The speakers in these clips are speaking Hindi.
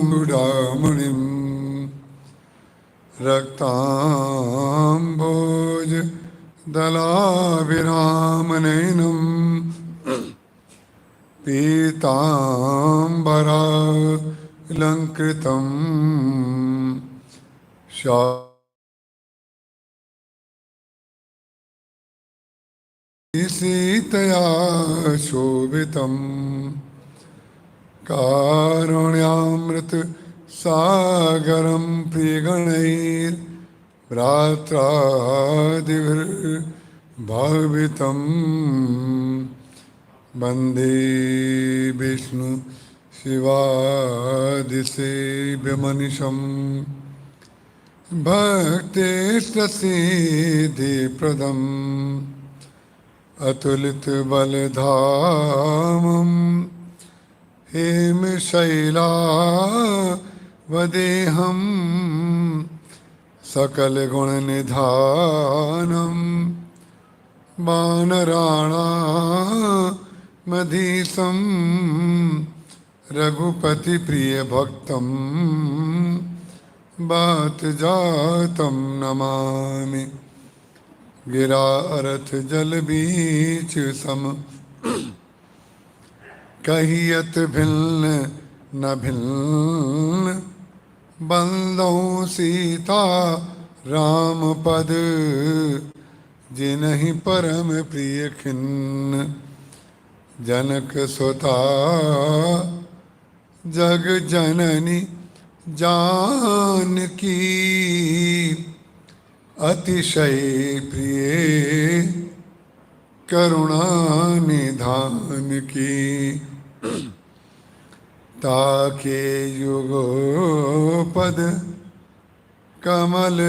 मूढ़ामणिं रक्ताम्भोज दलाभिरामनयनं पीताम्बरालङ्कृतं सीतया शोभितं कारुण्यामृत सागरं प्रियगणैर्भ्रात्रादिभिर्भावितं वन्दे विष्णु शिवादिसेव्यमनिशं भक्तेष्टसिद्धिप्रदम् अतुलितबलधामं हेमशैलावदेहं सकलगुणनिधानं वानराणामधीशं रघुपतिप्रियभक्तं वातजातं नमामि। गिरा अरथ जल बीच सम कहियत भिन्न न भिन्न बंदौ सीता राम पद जिनहि परम प्रिय खिन्न जनक सुता जग जननी जानकी अतिशय प्रिय करुणा निधान की ताके युगोपद कमल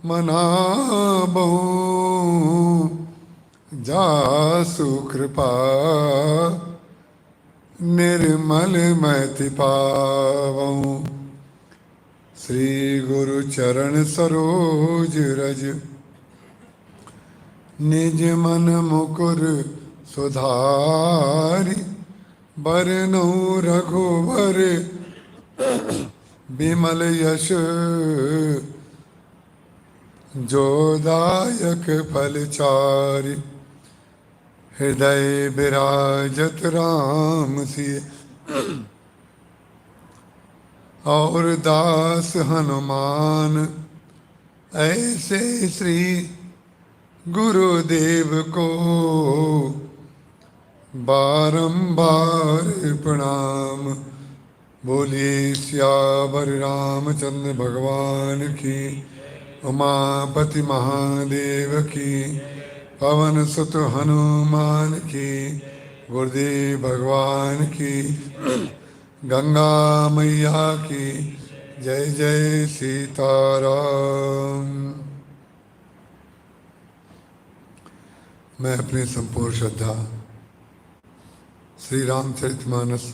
मनाबो जासु कृपा निर्मल मति पावऊं। श्री गुरु चरण सरोज रज निज मन मुकुर सुधारि बरनौ रघुवर बिमल यश जोदायक फलचारि हृदय विराजत राम सिय और दास हनुमान ऐसे श्री गुरुदेव को बारंबार प्रणाम। बोलिए सियावर रामचंद्र भगवान की, उमापति महादेव की, पवन सुत हनुमान की, गुरुदेव भगवान की, गंगा मैया की जय जय सीताराम। मैं अपनी संपूर्ण श्रद्धा श्री रामचरितमानस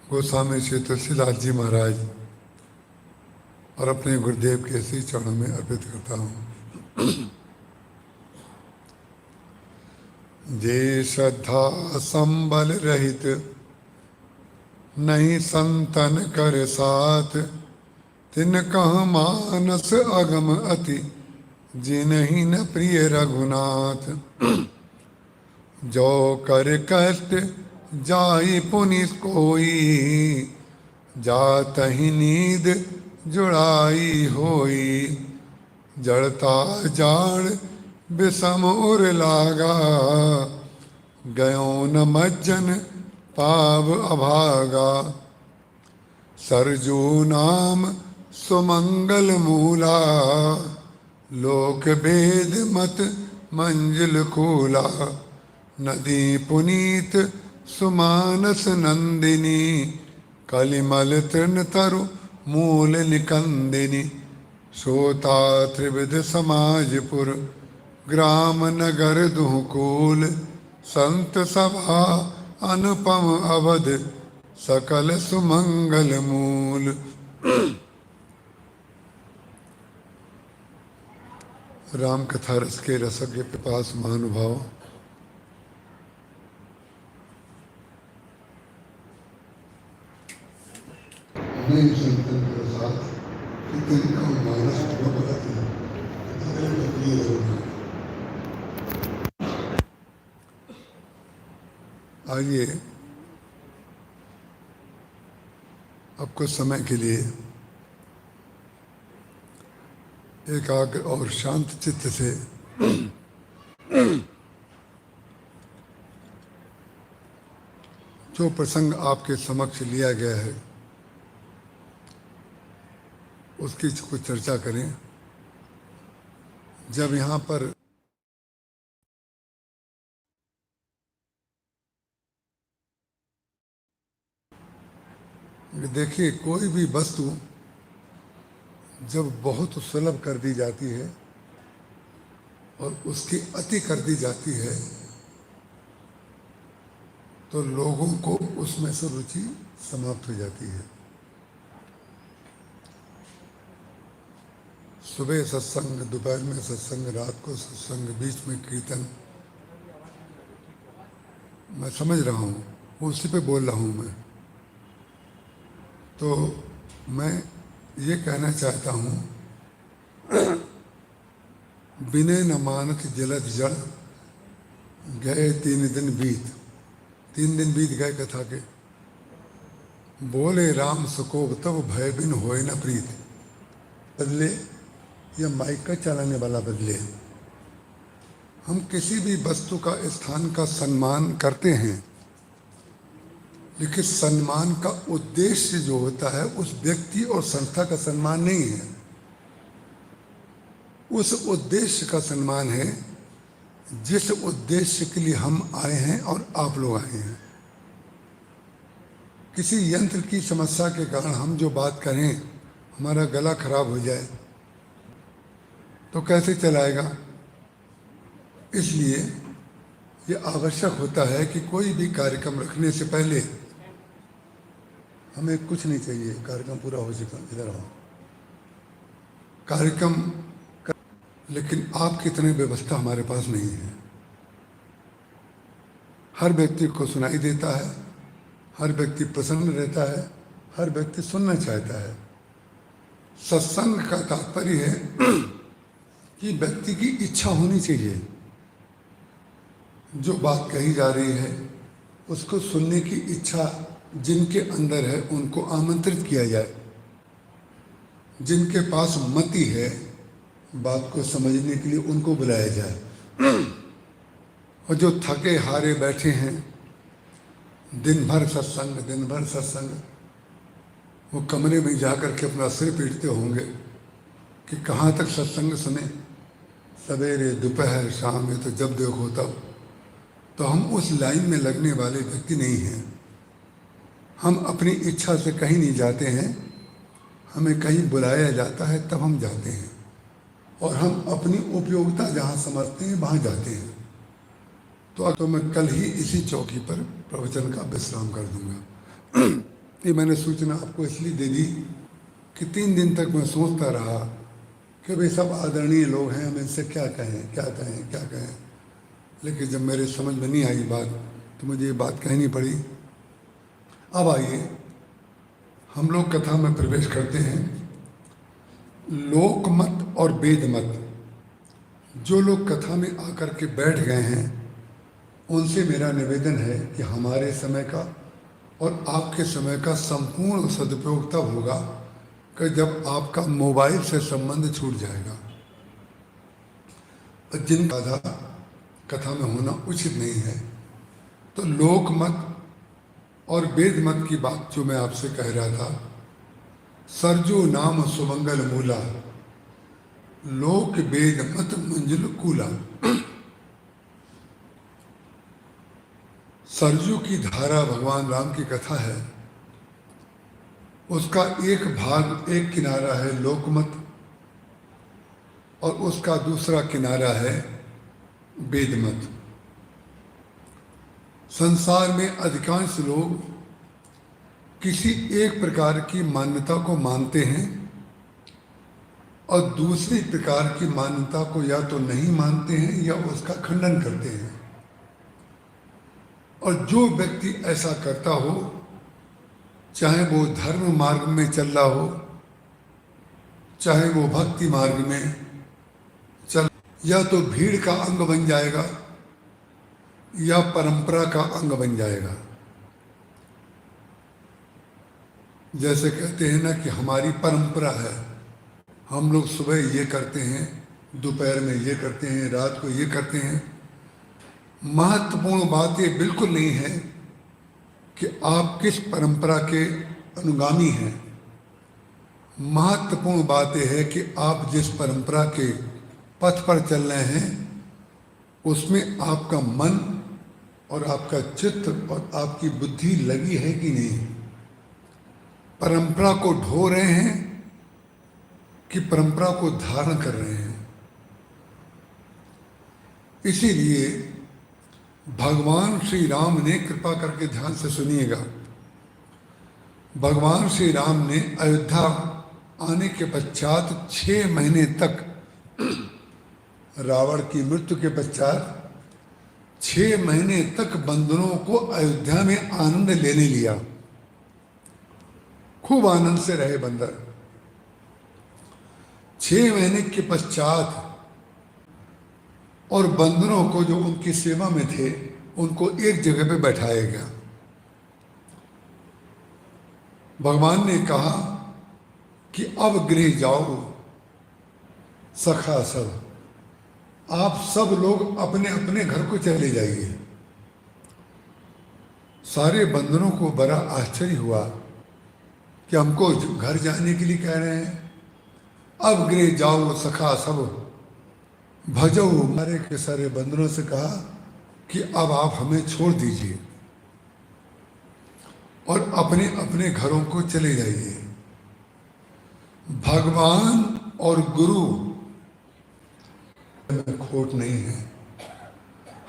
गोस्वामी श्री तुलसीदास जी महाराज और अपने गुरुदेव के श्री चरणों में अर्पित करता हूँ। जे श्रद्धा संबल रहित नहीं संतन कर साथ, तिन कह मानस अगम अति जिनहि न प्रिय रघुनाथ। जो कर कष्ट जाई पुनि कोई, जातहि नींद जुड़ाई होई। जड़ता जाड़ विषम उर लागा, गयो न मज्जन पाव अभागा। सरजू नाम सुमंगल मूला, लोक भेद मत मंजिल खूला। नदी पुनीत सुमानस नंदिनी, कलिमल तृण तरु मूल निकंदिनी। सोता त्रिविध समाजपुर, ग्राम नगर दुहकूल। संत सभा अनुपम अवध, सकल सुमंगल मूल। राम कथा रस के रसज्ञ पिपास महानुभाव, नहीं संतन के साथ कि तिनका मानस प्रबलत है। आइए अब कुछ समय के लिए एकाग्र और शांत चित्त से जो प्रसंग आपके समक्ष लिया गया है उसकी कुछ चर्चा करें। जब यहाँ पर देखिए, कोई भी वस्तु जब बहुत सुलभ कर दी जाती है और उसकी अति कर दी जाती है तो लोगों को उसमें से रुचि समाप्त हो जाती है। सुबह सत्संग, दोपहर में सत्संग, रात को सत्संग, बीच में कीर्तन, मैं समझ रहा हूँ, उसी पे बोल रहा हूँ मैं। तो मैं ये कहना चाहता हूँ, बिने न मानत जलद जड़, गए 3 दिन बीत। 3 दिन बीत गए कथा के। बोले राम सुकोब तब भय बिन होए न प्रीत। बदले या माइक का चलाने वाला बदले। हम किसी भी वस्तु का, स्थान का सम्मान करते हैं, लेकिन सम्मान का उद्देश्य जो होता है उस व्यक्ति और संस्था का सम्मान नहीं है। उस उद्देश्य का सम्मान है जिस उद्देश्य के लिए हम आए हैं और आप लोग आए हैं। किसी यंत्र की समस्या के कारण हम जो बात करें, हमारा गला खराब हो जाए तो कैसे चलाएगा? इसलिए ये आवश्यक होता है कि कोई भी कार्यक्रम रखने से पहले हमें कुछ नहीं चाहिए, कार्यक्रम पूरा हो चुका, इधर आओ, कार्यक्रम लेकिन आप कितने व्यवस्था हमारे पास नहीं है। हर व्यक्ति को सुनाई देता है, हर व्यक्ति प्रसन्न रहता है, हर व्यक्ति सुनना चाहता है। सत्संग का तात्पर्य है कि व्यक्ति की इच्छा होनी चाहिए। जो बात कही जा रही है उसको सुनने की इच्छा जिनके अंदर है उनको आमंत्रित किया जाए। जिनके पास मति है बात को समझने के लिए उनको बुलाया जाए। और जो थके हारे बैठे हैं, दिन भर सत्संग, वो कमरे में जाकर के अपना सिर पीटते होंगे कि कहाँ तक सत्संग सुने, सवेरे दोपहर शाम में, तो जब देखो तब। तो हम उस लाइन में लगने वाले व्यक्ति नहीं हैं। हम अपनी इच्छा से कहीं नहीं जाते हैं, हमें कहीं बुलाया जाता है तब हम जाते हैं, और हम अपनी उपयोगिता जहाँ समझते हैं वहाँ जाते हैं। तो मैं कल ही इसी चौकी पर प्रवचन का विश्राम कर दूंगा। ये मैंने सूचना आपको इसलिए दे दी कि 3 दिन तक मैं सोचता रहा कि भाई सब आदरणीय लोग हैं, हम इनसे क्या कहें। लेकिन जब मेरे समझ में नहीं आई बात तो मुझे ये बात कहनी पड़ी। अब आइए हम लोग कथा में प्रवेश करते हैं। लोकमत और वेदमत, जो लोग कथा में आकर के बैठ गए हैं उनसे मेरा निवेदन है कि हमारे समय का और आपके समय का संपूर्ण सदुपयोग तब होगा कि जब आपका मोबाइल से संबंध छूट जाएगा। जिन बाधा कथा में होना उचित नहीं है। तो लोकमत और वेदमत की बात जो मैं आपसे कह रहा था, सरजो नाम सुमंगल मूला, लोक वेद मत मंजिल कूला। सरजू की धारा भगवान राम की कथा है, उसका एक भाग, एक किनारा है लोकमत और उसका दूसरा किनारा है वेदमत। संसार में अधिकांश लोग किसी एक प्रकार की मान्यता को मानते हैं और दूसरी प्रकार की मान्यता को या तो नहीं मानते हैं या उसका खंडन करते हैं। और जो व्यक्ति ऐसा करता हो, चाहे वो धर्म मार्ग में चल रहा हो, चाहे वो भक्ति मार्ग में चल, या तो भीड़ का अंग बन जाएगा या परंपरा का अंग बन जाएगा। जैसे कहते हैं ना कि हमारी परंपरा है, हम लोग सुबह ये करते हैं, दोपहर में ये करते हैं, रात को ये करते हैं। महत्वपूर्ण बात ये बिल्कुल नहीं है कि आप किस परंपरा के अनुगामी हैं। महत्वपूर्ण बात यह है कि आप जिस परंपरा के पथ पर चल रहे हैं उसमें आपका मन और आपका चित्त और आपकी बुद्धि लगी है कि नहीं। परंपरा को ढो रहे हैं कि परंपरा को धारण कर रहे हैं। इसीलिए भगवान श्री राम ने, कृपा करके ध्यान से सुनिएगा, भगवान श्री राम ने अयोध्या आने के पश्चात 6 महीने तक, रावण की मृत्यु के पश्चात 6 महीने तक बंदरों को अयोध्या में आनंद लेने लिया। खूब आनंद से रहे बंदर। 6 महीने के पश्चात और बंदरों को जो उनकी सेवा में थे उनको एक जगह पे बैठाया गया। भगवान ने कहा कि अब गृह जाओ सखा सब, आप सब लोग अपने अपने घर को चले जाइए। सारे बंदरों को बड़ा आश्चर्य हुआ कि हमको घर जाने के लिए कह रहे हैं। अब गृह जाओ सखा सब भजो, मारे के सारे बंदरों से कहा कि अब आप हमें छोड़ दीजिए और अपने अपने घरों को चले जाइए। भगवान और गुरु में खोट नहीं है।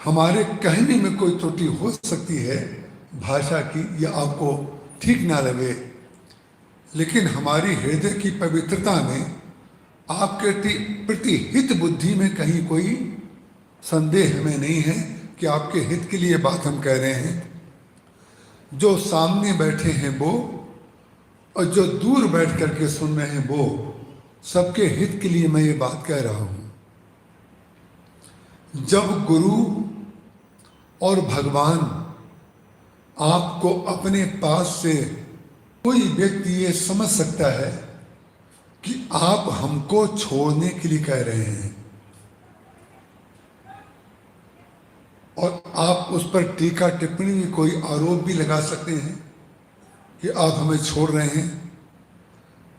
हमारे कहने में कोई त्रुटि हो सकती है भाषा की, या आपको ठीक ना लगे, लेकिन हमारी हृदय की पवित्रता में आपके प्रति हित बुद्धि में कहीं कोई संदेह हमें नहीं है कि आपके हित के लिए बात हम कह रहे हैं। जो सामने बैठे हैं वो और जो दूर बैठ करके सुन रहे हैं वो, सबके हित के लिए मैं ये बात कह रहा हूं। जब गुरु और भगवान आपको अपने पास से, कोई व्यक्ति ये समझ सकता है कि आप हमको छोड़ने के लिए कह रहे हैं और आप उस पर टीका टिप्पणी में कोई आरोप भी लगा सकते हैं कि आप हमें छोड़ रहे हैं।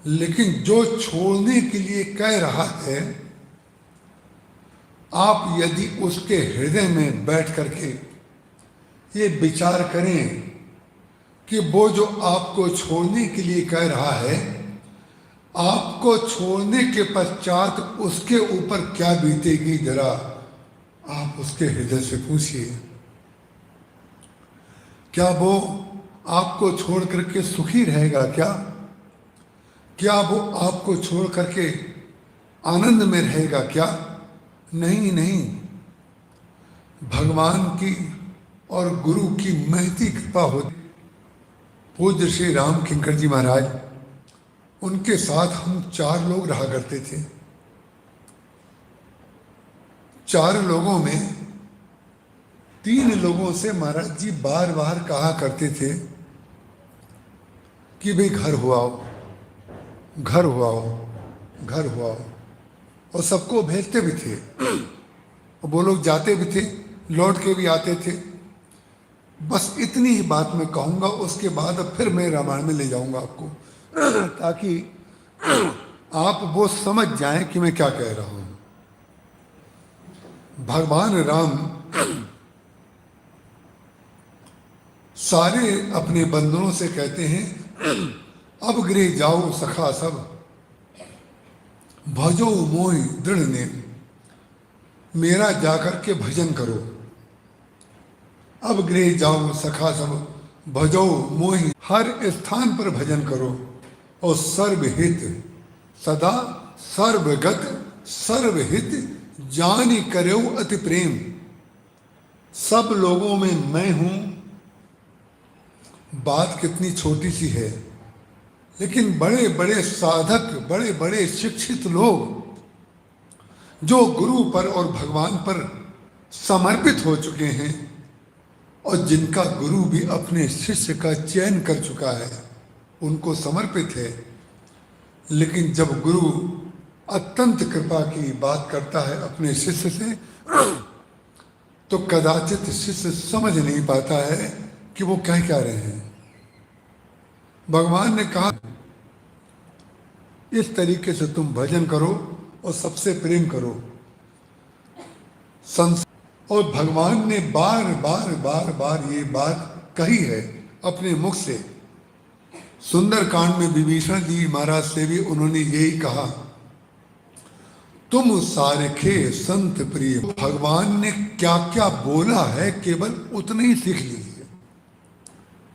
लेकिन जो छोड़ने के लिए कह रहा है, आप यदि उसके हृदय में बैठ करके ये विचार करें कि वो जो आपको छोड़ने के लिए कह रहा है, आपको छोड़ने के पश्चात उसके ऊपर क्या बीतेगी, जरा आप उसके हृदय से पूछिए। क्या वो आपको छोड़ करके सुखी रहेगा? क्या वो आपको छोड़ करके आनंद में रहेगा? क्या नहीं, नहीं। भगवान की और गुरु की महती कृपा होती। पूज्य श्री राम किंकर जी महाराज, उनके साथ हम 4 लोग रहा करते थे। 4 लोगों में 3 लोगों से महाराज जी बार बार कहा करते थे कि भाई घर हो आओ, घर हो आओ, घर हो आओ, और सबको भेजते भी थे और वो लोग जाते भी थे, लौट के भी आते थे। बस इतनी ही बात मैं कहूँगा, उसके बाद फिर मैं रामायण में ले जाऊँगा आपको, ताकि आप वो समझ जाएं कि मैं क्या कह रहा हूँ। भगवान राम सारे अपने बंदरों से कहते हैं, अब गृह जाओ सखा सब, भजो मोहि दृढ़ नेम, मेरा जाकर के भजन करो। अब गृह जाओ सखा सब, भजो मोहि, हर स्थान पर भजन करो और सर्वहित सदा सर्वगत सर्वहित जानी करो अति प्रेम। सब लोगों में मैं हूं, बात कितनी छोटी सी है, लेकिन बड़े बड़े साधक, बड़े बड़े शिक्षित लोग जो गुरु पर और भगवान पर समर्पित हो चुके हैं और जिनका गुरु भी अपने शिष्य का चयन कर चुका है, उनको समर्पित है, लेकिन जब गुरु अत्यंत कृपा की बात करता है अपने शिष्य से, तो कदाचित शिष्य समझ नहीं पाता है कि वो कह क्या रहे हैं। भगवान ने कहा इस तरीके से तुम भजन करो और सबसे प्रेम करो। और भगवान ने बार बार बार बार ये बात कही है अपने मुख से। सुंदरकांड में विभीषण जी महाराज से भी उन्होंने यही कहा, तुम सारखे संत प्रिय। भगवान ने क्या क्या बोला है केवल उतना ही सीख लीजिए,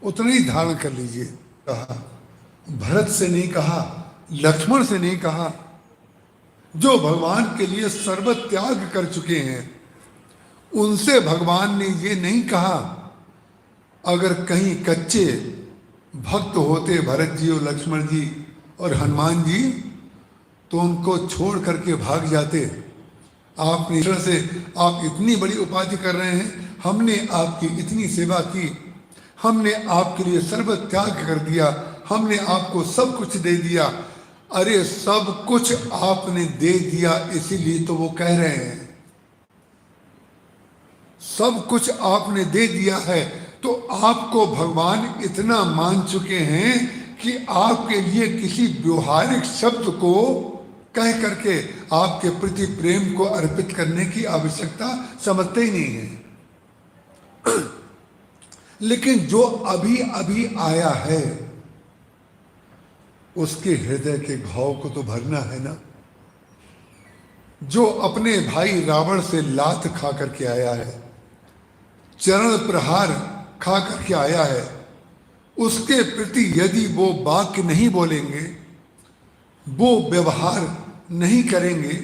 उतना ही धारण कर लीजिए। कहा भरत से नहीं कहा, लक्ष्मण से नहीं कहा, जो भगवान के लिए सर्व त्याग कर चुके हैं उनसे भगवान ने ये नहीं कहा। अगर कहीं कच्चे भक्त होते भरत जी और लक्ष्मण जी और हनुमान जी, तो उनको छोड़ करके भाग जाते। आपने ईश्वर से आप इतनी बड़ी उपाधि कर रहे हैं, हमने आपकी इतनी सेवा की, हमने आपके लिए सर्व त्याग कर दिया, हमने आपको सब कुछ दे दिया। अरे सब कुछ आपने दे दिया इसीलिए तो वो कह रहे हैं, सब कुछ आपने दे दिया है तो आपको भगवान इतना मान चुके हैं कि आपके लिए किसी व्यवहारिक शब्द को कह करके आपके प्रति प्रेम को अर्पित करने की आवश्यकता समझते ही नहीं है। लेकिन जो अभी अभी आया है उसके हृदय के घाव को तो भरना है ना। जो अपने भाई रावण से लात खा करके आया है, चरण प्रहार खा करके आया है, उसके प्रति यदि वो वाक्य नहीं बोलेंगे, वो व्यवहार नहीं करेंगे,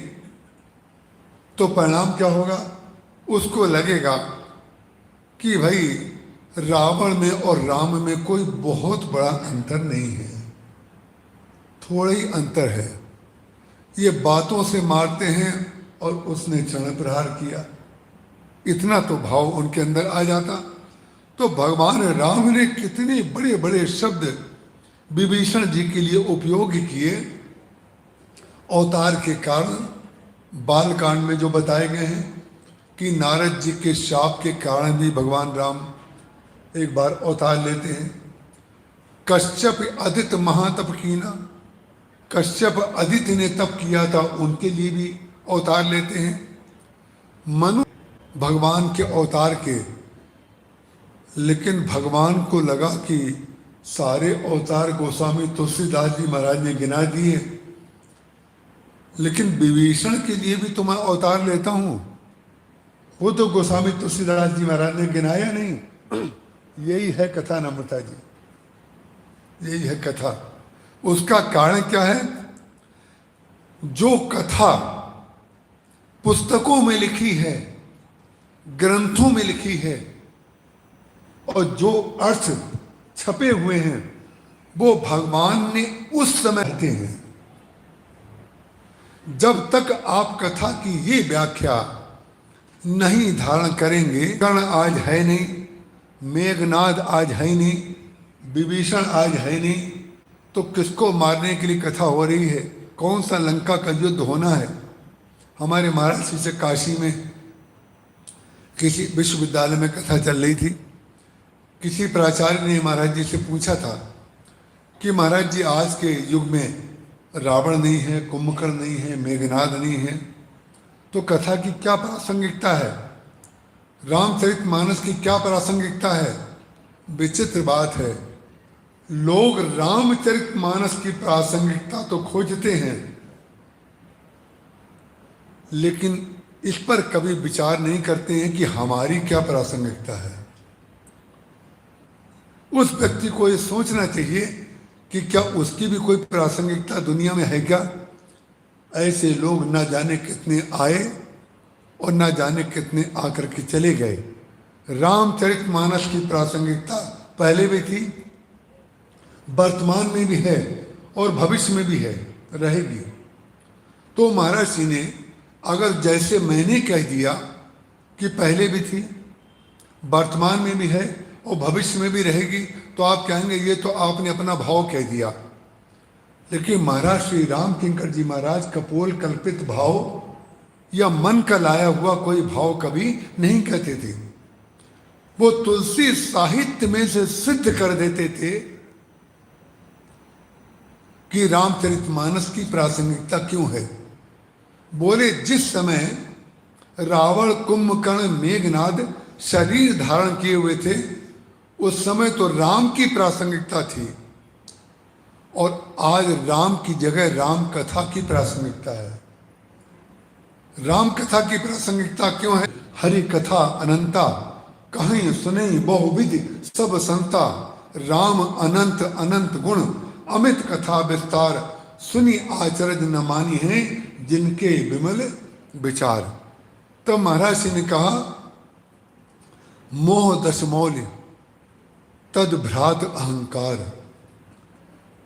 तो परिणाम क्या होगा? उसको लगेगा कि भाई रावण में और राम में कोई बहुत बड़ा अंतर नहीं है, थोड़ा ही अंतर है। ये बातों से मारते हैं और उसने चरण प्रहार किया, इतना तो भाव उनके अंदर आ जाता। तो भगवान राम ने कितने बड़े बड़े शब्द विभीषण जी के लिए उपयोग किए अवतार के कारण। बालकांड में जो बताए गए हैं कि नारद जी के शाप के कारण भी भगवान राम एक बार अवतार लेते हैं। कश्यप अदित महातप कीना, कश्यप अदिति ने तप किया था, उनके लिए भी अवतार लेते हैं। मनु भगवान के अवतार के, लेकिन भगवान को लगा कि सारे अवतार गोस्वामी तुलसीदास जी महाराज ने गिना दिए, लेकिन विभीषण के लिए भी तो मैं अवतार लेता हूं, वो तो गोस्वामी तुलसीदास जी महाराज ने गिनाया नहीं। यही है कथा नम्रता जी, यही है कथा। उसका कारण क्या है? जो कथा पुस्तकों में लिखी है, ग्रंथों में लिखी है, और जो अर्थ छपे हुए हैं, वो भगवान ने उस समय कहते हैं। जब तक आप कथा की ये व्याख्या नहीं धारण करेंगे, कर्ण आज है नहीं, मेघनाद आज है नहीं, विभीषण आज है नहीं, तो किसको मारने के लिए कथा हो रही है? कौन सा लंका का युद्ध होना है? हमारे महाराज से काशी में किसी विश्वविद्यालय में कथा चल रही थी। किसी प्राचार्य ने महाराज जी से पूछा था कि महाराज जी आज के युग में रावण नहीं है, कुंभकर्ण नहीं है, मेघनाद नहीं है, तो कथा की क्या प्रासंगिकता है? रामचरितमानस की क्या प्रासंगिकता है? विचित्र बात है, लोग रामचरितमानस की प्रासंगिकता तो खोजते हैं, लेकिन इस पर कभी विचार नहीं करते हैं कि हमारी क्या प्रासंगिकता है। उस व्यक्ति को ये सोचना चाहिए कि क्या उसकी भी कोई प्रासंगिकता दुनिया में है क्या? ऐसे लोग ना जाने कितने आए और ना जाने कितने आकर के चले गए। रामचरितमानस की प्रासंगिकता पहले भी थी वर्तमान में भी है और भविष्य में भी है, रहेगी। तो महाराज जी ने अगर जैसे मैंने कह दिया कि पहले भी थी, वर्तमान में भी है और भविष्य में भी रहेगी, तो आप कहेंगे ये तो आपने अपना भाव कह दिया। लेकिन महाराज श्री राम किंकर जी महाराज कपोल कल्पित भाव या मन का लाया हुआ कोई भाव कभी नहीं कहते थे। वो तुलसी साहित्य में से सिद्ध कर देते थे कि रामचरितमानस की प्रासंगिकता क्यों है। बोले जिस समय रावण कुंभकर्ण मेघनाद शरीर धारण किए हुए थे, उस समय तो राम की प्रासंगिकता थी, और आज राम की जगह राम कथा की प्रासंगिकता है। राम कथा की प्रासंगिकता क्यों है? हरि कथा अनंता, कहीं सुने बहुविधि सब संता, राम अनंत अनंत गुण, अमित कथा विस्तार, सुनी आचरज न मानी है जिनके विमल विचार। तो महाराज जी ने कहा मोह दशमौल्य तद भ्रात अहंकार,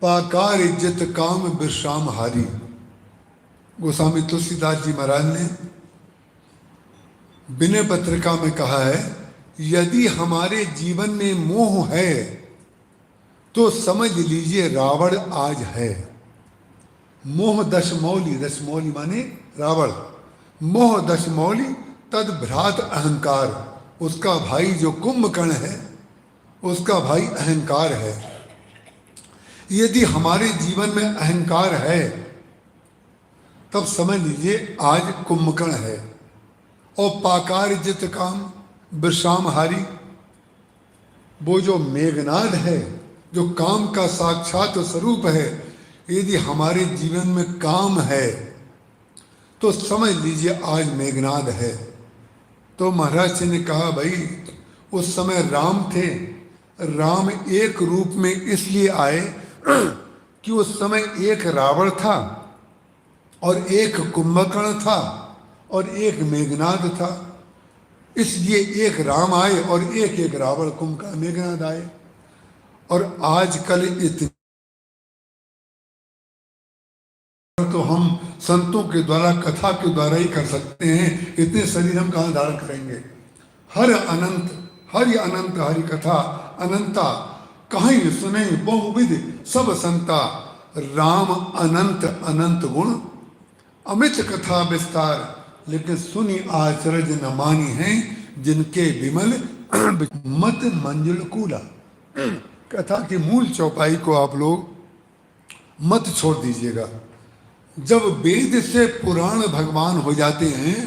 पाकार इज्जत काम विश्राम हारी। गोस्वामी तुलसीदास जी महाराज ने विनय पत्रिका में कहा है, यदि हमारे जीवन में मोह है तो समझ लीजिए रावण आज है। मोह दशमौली, दशमौली माने रावण, मोह दशमौली तद भ्रात अहंकार, उसका भाई जो कुंभकर्ण है उसका भाई अहंकार है। यदि हमारे जीवन में अहंकार है तब समझ लीजिए आज कुंभकर्ण है। और पाकार जित काम विश्राम हारी, वो जो मेघनाद है, जो काम का साक्षात स्वरूप है, यदि हमारे जीवन में काम है तो समझ लीजिए आज मेघनाद है। तो महाराज जी ने कहा भाई उस समय राम थे, राम एक रूप में इसलिए आए कि उस समय एक रावण था और एक कुंभकर्ण था और एक मेघनाद था, इसलिए एक राम आए और एक रावण कुंभकर्ण मेघनाद आए। और आजकल इतने तो हम संतों के द्वारा कथा के द्वारा ही कर सकते हैं, इतने शरीर हम कहाँ धारण करेंगे। हर अनंत हरि अनंत हरि कथा अनंता, कहीं सुने बहुविधि सब संता, राम अनंत अनंत गुण, अमित कथा विस्तार, लेकिन सुनी आचरज न मानी है जिनके विमल मत मंजुल कूला। कथा की मूल चौपाई को आप लोग मत छोड़ दीजिएगा। जब वेद से पुराण भगवान हो जाते हैं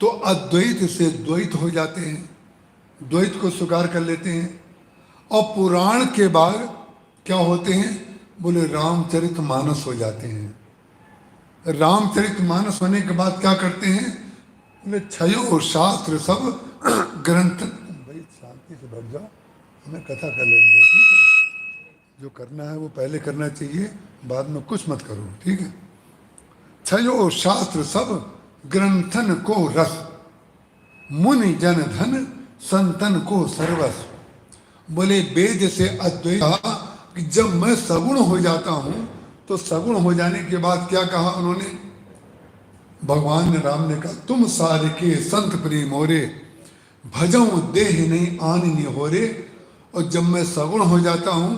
तो अद्वैत से द्वैत हो जाते हैं, द्वैत को स्वीकार कर लेते हैं। और पुराण के बाद क्या होते हैं? बोले रामचरितमानस हो जाते हैं। रामचरितमानस होने के बाद क्या करते हैं? बोले छयो शास्त्र सब ग्रंथ। भाई शांति से बैठ जाओ, हमें कथा कर लेंगे, ठीक है? जो करना है वो पहले करना चाहिए, बाद में कुछ मत करो, ठीक है? छयो शास्त्र सब ग्रंथन को रस, मुनि जन धन संतन को सर्वस। बोले वेद से अद्वैत कि जब मैं सगुण हो जाता हूं तो सगुण हो जाने के बाद क्या कहा उन्होंने? भगवान ने राम ने कहा तुम सारे के संत प्रेम होरे, भजऊ देह नहीं आन नहीं हो रे। और जब मैं सगुण हो जाता हूं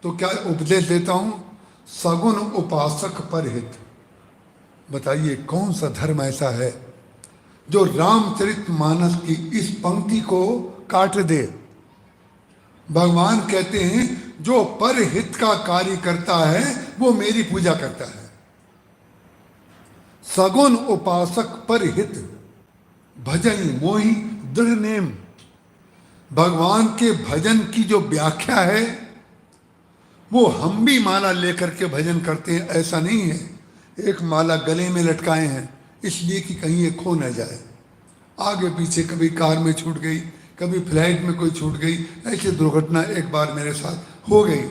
तो क्या उपदेश देता हूं? सगुण उपासक पर हित। बताइए कौन सा धर्म ऐसा है जो रामचरितमानस की इस पंक्ति को काट दे? भगवान कहते हैं जो परहित का कार्य करता है वो मेरी पूजा करता है। सगुण उपासक परहित, भजन मोहि दृढ़ नेम। भगवान के भजन की जो व्याख्या है वो हम भी माला लेकर के भजन करते हैं, ऐसा नहीं है एक माला गले में लटकाए हैं इसलिए कि कहीं ये खो न जाए। आगे पीछे कभी कार में छूट गई, कभी फ्लाइट में कोई छूट गई, ऐसी दुर्घटना एक बार मेरे साथ हो गई।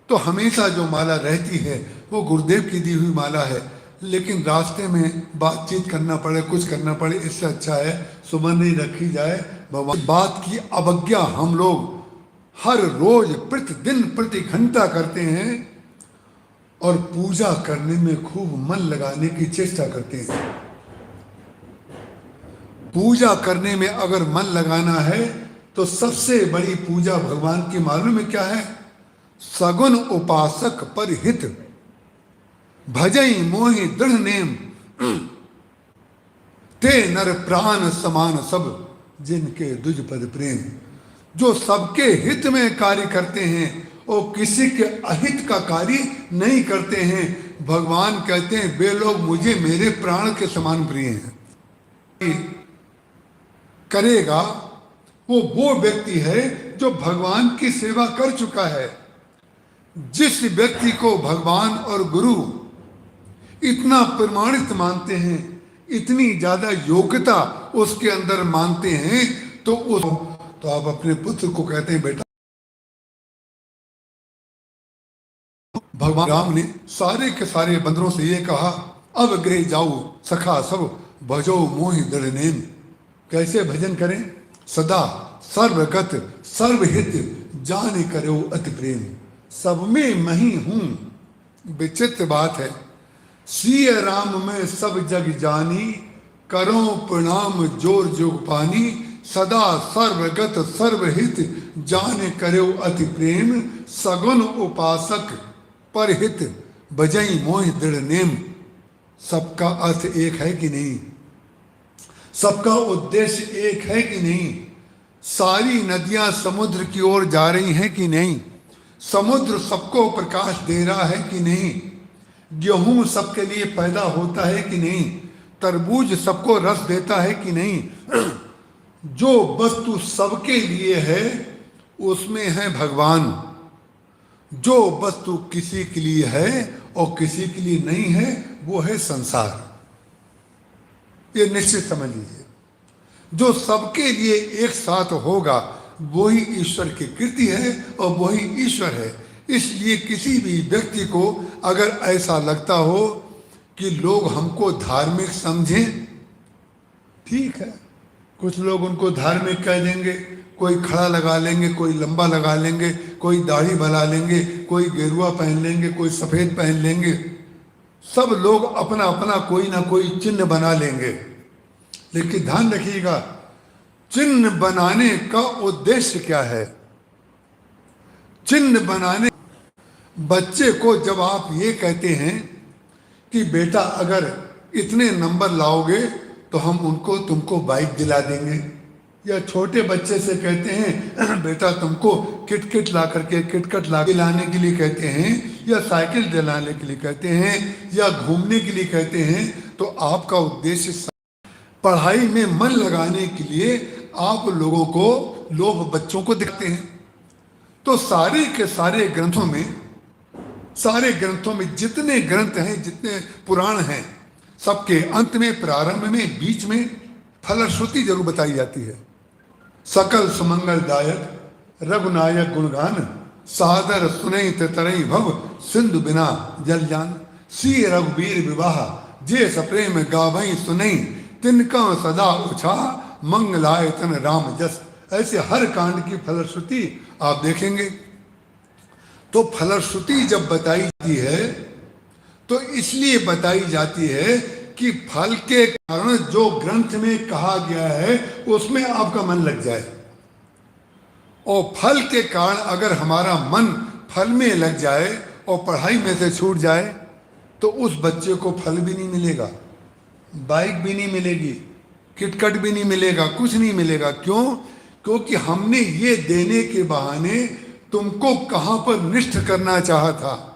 तो हमेशा जो माला रहती है वो गुरुदेव की दी हुई माला है, लेकिन रास्ते में बातचीत करना पड़े, कुछ करना पड़े, इससे अच्छा है सुबह नहीं रखी जाए। भगवान बात की अवज्ञा हम लोग हर रोज प्रतिदिन प्रति घंटा करते हैं और पूजा करने में खूब मन लगाने की चेष्टा करते हैं। पूजा करने में अगर मन लगाना है तो सबसे बड़ी पूजा भगवान की मालूम है क्या है? सगुन उपासक पर हित भजई मोहि दृढ़ नेम ते नर प्राण समान सब जिनके दुज पद प्रेम। जो सबके हित में कार्य करते हैं और किसी के अहित का कार्य नहीं करते हैं, भगवान कहते हैं वे लोग मुझे मेरे प्राण के समान प्रिय हैं। करेगा वो व्यक्ति है जो भगवान की सेवा कर चुका है। जिस व्यक्ति को भगवान और गुरु इतना प्रमाणित मानते हैं, इतनी ज्यादा योग्यता उसके अंदर मानते हैं, तो आप अपने पुत्र को कहते हैं बेटा, भगवान राम ने सारे के सारे बंदरों से ये कहा, अब गृह जाओ सखा सब भजो मोहि दृढ़ नेम। कैसे भजन करें? सदा सर्वगत सर्वहित जाने करो अति प्रेम। सब में मैं ही हूं। विचित्र बात है, सिय राम में सब जग जानी, करो प्रणाम जोर जोग पानी। सदा सर्वगत सर्वहित जाने करो अति प्रेम। सगुन उपासक परहित भजई मोहि दृढ़ नेम। सबका अर्थ एक है कि नहीं? सबका उद्देश्य एक है कि नहीं? सारी नदियां समुद्र की ओर जा रही हैं कि नहीं? समुद्र सबको प्रकाश दे रहा है कि नहीं? गेहूं सबके लिए पैदा होता है कि नहीं? तरबूज सबको रस देता है कि नहीं? जो वस्तु सबके लिए है उसमें है भगवान। जो वस्तु किसी के लिए है और किसी के लिए नहीं है वो है संसार। ये निश्चित समझ लीजिए। जो सबके लिए एक साथ होगा वही ईश्वर की कृति है और वही ईश्वर है। इसलिए किसी भी व्यक्ति को अगर ऐसा लगता हो कि लोग हमको धार्मिक समझें, ठीक है, कुछ लोग उनको धार्मिक कह देंगे, कोई खड़ा लगा लेंगे, कोई लंबा लगा लेंगे, कोई दाढ़ी बना लेंगे, कोई गेरुआ पहन लेंगे, कोई सफेद पहन लेंगे। सब लोग अपना अपना कोई ना कोई चिन्ह बना लेंगे। लेकिन ध्यान रखिएगा, चिन्ह बनाने का उद्देश्य क्या है? चिन्ह बनाने, बच्चे को जब आप ये कहते हैं कि बेटा अगर इतने नंबर लाओगे तो हम तुमको बाइक दिला देंगे, या छोटे बच्चे से कहते हैं बेटा तुमको किटकिट ला करके किटकट ला दिलाने के लिए कहते हैं, या साइकिल दिलाने के लिए कहते हैं, या घूमने के लिए कहते हैं, तो आपका उद्देश्य पढ़ाई में मन लगाने के लिए आप लोग बच्चों को दिखते हैं। तो सारे के सारे ग्रंथों में जितने ग्रंथ हैं, जितने पुराण हैं, सबके अंत में, प्रारंभ में, बीच में फलश्रुति जरूर बताई जाती है। सकल सुमंगलदायक रघुनायक गुणगान, सादर सुनई तरई भव सिंधु बिना जल जान। सी रघुबीर विवाह जे सप्रेम गावई सुनई, तिनका सदा उछाह मंगलाय तन राम जस। ऐसे हर कांड की फलश्रुति आप देखेंगे। तो फलश्रुति जब बताई जाती है तो इसलिए बताई जाती है कि फल के कारण जो ग्रंथ में कहा गया है उसमें आपका मन लग जाए। और फल के कारण अगर हमारा मन फल में लग जाए और पढ़ाई में से छूट जाए तो उस बच्चे को फल भी नहीं मिलेगा, बाइक भी नहीं मिलेगी, किटकट भी नहीं मिलेगा, कुछ नहीं मिलेगा। क्यों? क्योंकि हमने ये देने के बहाने तुमको कहां पर निष्ठ करना चाहा था।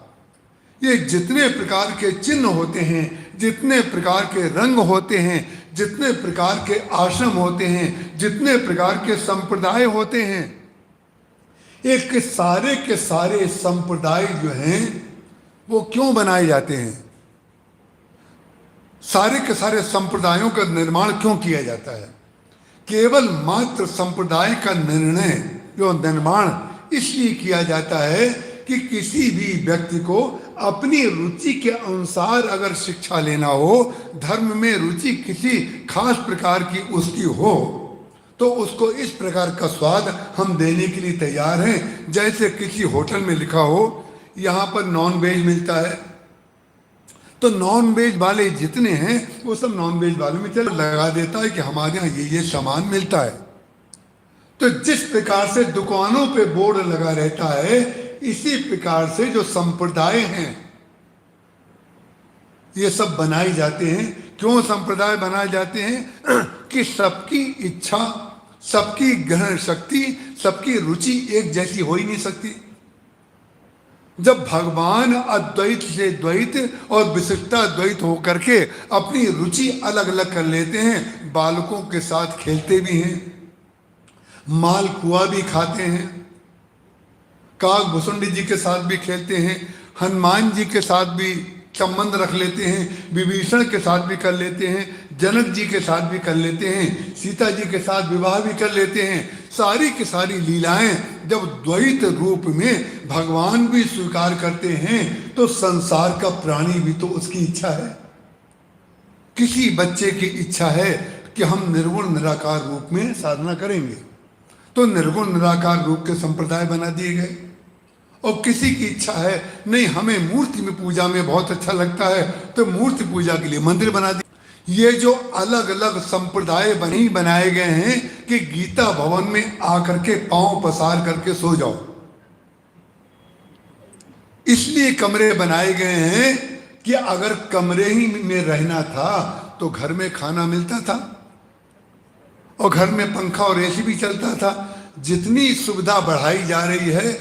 ये जितने प्रकार के चिन्ह होते हैं, जितने प्रकार के रंग होते हैं, जितने प्रकार के आश्रम होते हैं, जितने प्रकार के संप्रदाय होते हैं, एक सारे के सारे संप्रदाय जो हैं वो क्यों बनाए जाते हैं? सारे के सारे संप्रदायों का निर्माण क्यों किया जाता है? केवल मात्र संप्रदाय का निर्माण इसलिए किया जाता है कि किसी भी व्यक्ति को अपनी रुचि के अनुसार अगर शिक्षा लेना हो, धर्म में रुचि किसी खास प्रकार की उसकी हो, तो उसको इस प्रकार का स्वाद हम देने के लिए तैयार हैं। जैसे किसी होटल में लिखा हो यहाँ पर नॉन वेज मिलता है, तो नॉन वेज वाले जितने हैं वो सब नॉन वेज वालों में चल लगा देता है कि हमारे यहाँ ये सामान मिलता है। तो जिस प्रकार से दुकानों पे बोर्ड लगा रहता है, इसी प्रकार से जो संप्रदाय हैं ये सब बनाए जाते हैं। क्यों संप्रदाय बनाए जाते हैं? कि सबकी इच्छा, सबकी ग्रहण शक्ति, सबकी रुचि एक जैसी हो ही नहीं सकती। जब भगवान अद्वैत से द्वैत और विशिष्टा द्वैत होकर के अपनी रुचि अलग अलग कर लेते हैं, बालकों के साथ खेलते भी हैं, मालपुआ भी खाते हैं, काग भुसुंडी जी के साथ भी खेलते हैं, हनुमान जी के साथ भी संबंध रख लेते हैं, विभीषण के साथ भी कर लेते हैं, जनक जी के साथ भी कर लेते हैं, सीता जी के साथ विवाह भी कर लेते हैं। सारी की सारी लीलाएं जब द्वैत रूप में भगवान भी स्वीकार करते हैं तो संसार का प्राणी भी तो उसकी इच्छा है। किसी बच्चे की इच्छा है कि हम निर्गुण निराकार रूप में साधना करेंगे, तो निर्गुण निराकार रूप के संप्रदाय बना दिए गए। और किसी की इच्छा है नहीं हमें मूर्ति में पूजा में बहुत अच्छा लगता है, तो मूर्ति पूजा के लिए मंदिर बना दिए। ये जो अलग अलग संप्रदाय बनाए गए हैं कि गीता भवन में आकर के पांव पसार करके सो जाओ, इसलिए कमरे बनाए गए हैं कि अगर कमरे ही में रहना था तो घर में खाना मिलता था और घर में पंखा और एसी भी चलता था। जितनी सुविधा बढ़ाई जा रही है